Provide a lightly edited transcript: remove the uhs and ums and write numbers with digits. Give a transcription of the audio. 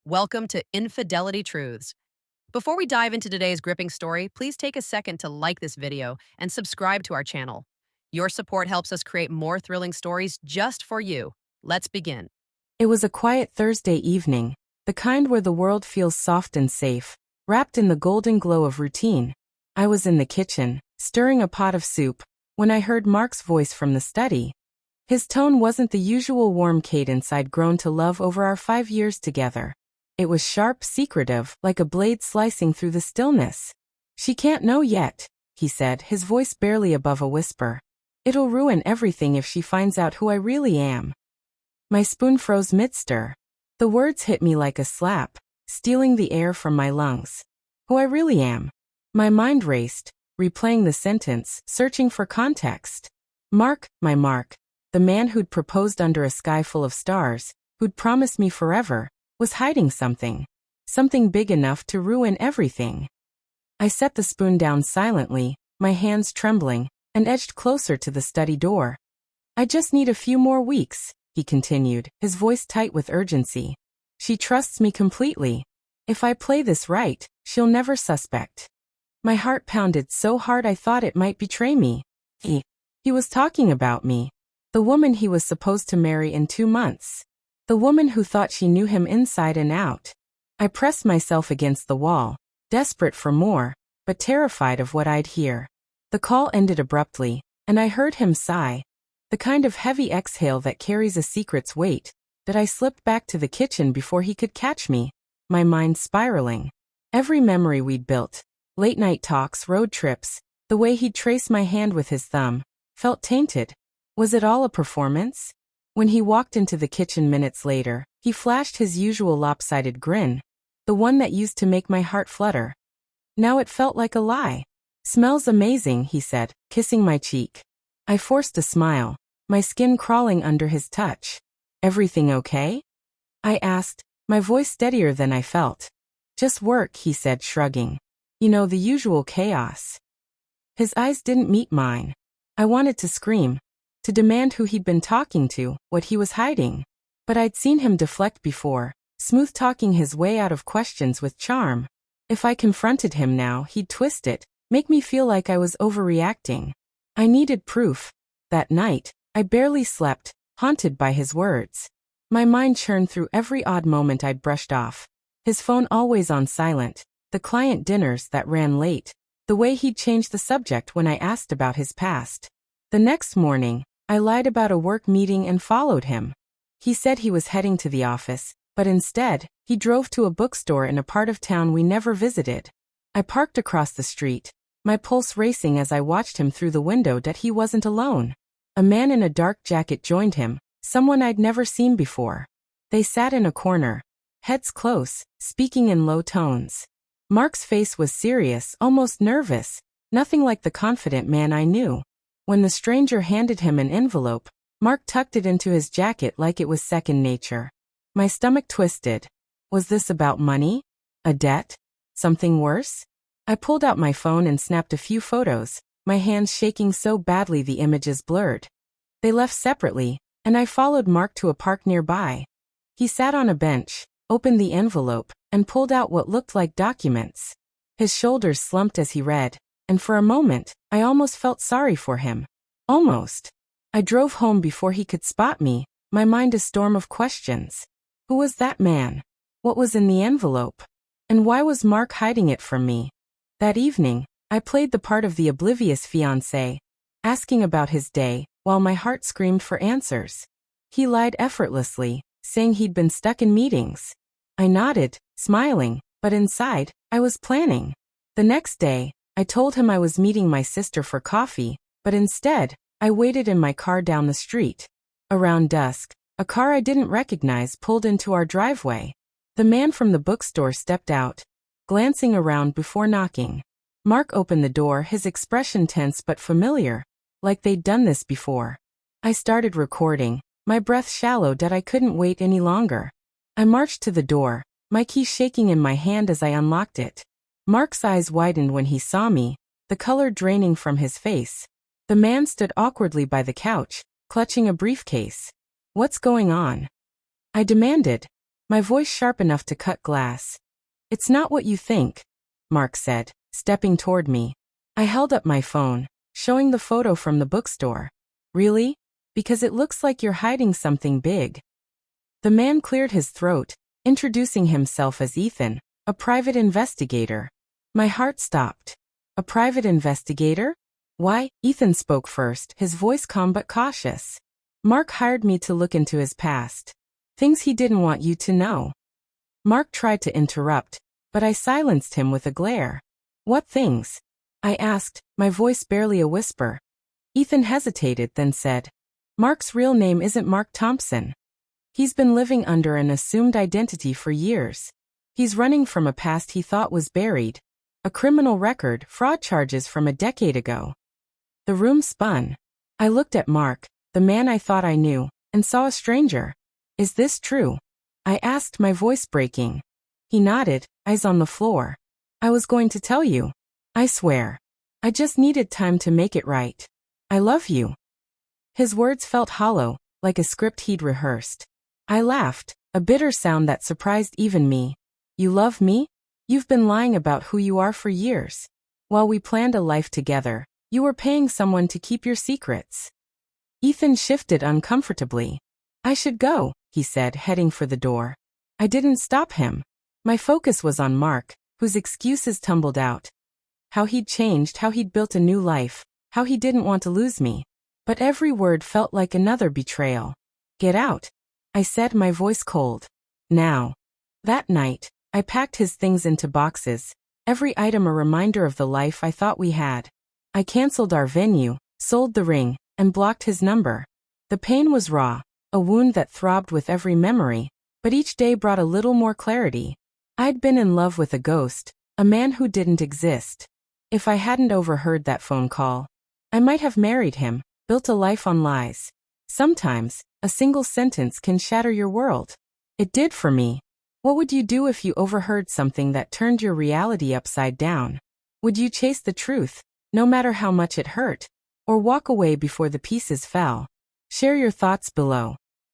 Welcome to Infidelity Truths. Before we dive into today's gripping story, please take a second to like this video and subscribe to our channel. Your support helps us create more thrilling stories just for you. Let's begin. It was a quiet Thursday evening, the kind where the world feels soft and safe, wrapped in the golden glow of routine. I was in the kitchen, stirring a pot of soup, when I heard Mark's voice from the study. His tone wasn't the usual warm cadence I'd grown to love over our 5 years together. It was sharp, secretive, like a blade slicing through the stillness. "She can't know yet," he said, his voice barely above a whisper. "It'll ruin everything if she finds out who I really am." My spoon froze mid-stir. The words hit me like a slap, stealing the air from my lungs. Who I really am. My mind raced, replaying the sentence, searching for context. Mark, my Mark, the man who'd proposed under a sky full of stars, who'd promised me forever, was hiding something. Something big enough to ruin everything. I set the spoon down silently, my hands trembling, and edged closer to the study door. "I just need a few more weeks," he continued, his voice tight with urgency. "She trusts me completely. If I play this right, she'll never suspect." My heart pounded so hard I thought it might betray me. He was talking about me. The woman he was supposed to marry in 2 months. The woman who thought she knew him inside and out. I pressed myself against the wall, desperate for more, but terrified of what I'd hear. The call ended abruptly, and I heard him sigh. The kind of heavy exhale that carries a secret's weight, that I slipped back to the kitchen before he could catch me, my mind spiraling. Every memory we'd built, late-night talks, road trips, the way he'd trace my hand with his thumb, felt tainted. Was it all a performance? When he walked into the kitchen minutes later, he flashed his usual lopsided grin, the one that used to make my heart flutter. Now it felt like a lie. "Smells amazing," he said, kissing my cheek. I forced a smile, my skin crawling under his touch. "Everything okay?" I asked, my voice steadier than I felt. "Just work," he said, shrugging. "You know, the usual chaos." His eyes didn't meet mine. I wanted to scream, to demand who he'd been talking to, what he was hiding. But I'd seen him deflect before, smooth-talking his way out of questions with charm. If I confronted him now, he'd twist it, make me feel like I was overreacting. I needed proof. That night, I barely slept, haunted by his words. My mind churned through every odd moment I'd brushed off. His phone always on silent, the client dinners that ran late, the way he'd changed the subject when I asked about his past. The next morning, I lied about a work meeting and followed him. He said he was heading to the office, but instead, he drove to a bookstore in a part of town we never visited. I parked across the street, my pulse racing as I watched him through the window that he wasn't alone. A man in a dark jacket joined him, someone I'd never seen before. They sat in a corner, heads close, speaking in low tones. Mark's face was serious, almost nervous, nothing like the confident man I knew. When the stranger handed him an envelope, Mark tucked it into his jacket like it was second nature. My stomach twisted. Was this about money? A debt? Something worse? I pulled out my phone and snapped a few photos, my hands shaking so badly the images blurred. They left separately, and I followed Mark to a park nearby. He sat on a bench, opened the envelope, and pulled out what looked like documents. His shoulders slumped as he read, and for a moment, I almost felt sorry for him. Almost. I drove home before he could spot me, my mind a storm of questions. Who was that man? What was in the envelope? And why was Mark hiding it from me? That evening, I played the part of the oblivious fiancé, asking about his day, while my heart screamed for answers. He lied effortlessly, saying he'd been stuck in meetings. I nodded, smiling, but inside, I was planning. The next day, I told him I was meeting my sister for coffee, but instead, I waited in my car down the street. Around dusk, a car I didn't recognize pulled into our driveway. The man from the bookstore stepped out, glancing around before knocking. Mark opened the door, his expression tense but familiar, like they'd done this before. I started recording, my breath shallow that I couldn't wait any longer. I marched to the door, my key shaking in my hand as I unlocked it. Mark's eyes widened when he saw me, the color draining from his face. The man stood awkwardly by the couch, clutching a briefcase. "What's going on?" I demanded. my voice sharp enough to cut glass. It's not what you think, Mark said, stepping toward me. I held up my phone, showing the photo from the bookstore. Really? Because it looks like you're hiding something big. The man cleared his throat, introducing himself as Ethan, a private investigator. My heart stopped. A private investigator? Why? Ethan spoke first, his voice calm but cautious. Mark hired me to look into his past. Things he didn't want you to know. Mark tried to interrupt, but I silenced him with a glare. What things? I asked, my voice barely a whisper. Ethan hesitated, then said, Mark's real name isn't Mark Thompson. He's been living under an assumed identity for years. He's running from a past he thought was buried. A criminal record, fraud charges from a decade ago. The room spun. I looked at Mark, the man I thought I knew, and saw a stranger. Is this true? I asked, my voice breaking. He nodded, eyes on the floor. I was going to tell you. I swear. I just needed time to make it right. I love you. His words felt hollow, like a script he'd rehearsed. I laughed, a bitter sound that surprised even me. You love me? You've been lying about who you are for years. While we planned a life together, you were paying someone to keep your secrets. Ethan shifted uncomfortably. I should go, he said, heading for the door. I didn't stop him. My focus was on Mark, whose excuses tumbled out. How he'd changed, how he'd built a new life, how he didn't want to lose me. But every word felt like another betrayal. Get out, I said, my voice cold. Now. That night, I packed his things into boxes, every item a reminder of the life I thought we had. I canceled our venue, sold the ring, and blocked his number. The pain was raw, a wound that throbbed with every memory, but each day brought a little more clarity. I'd been in love with a ghost, a man who didn't exist. If I hadn't overheard that phone call, I might have married him, built a life on lies. Sometimes, a single sentence can shatter your world. It did for me. What would you do if you overheard something that turned your reality upside down? Would you chase the truth, no matter how much it hurt, or walk away before the pieces fell? Share your thoughts below.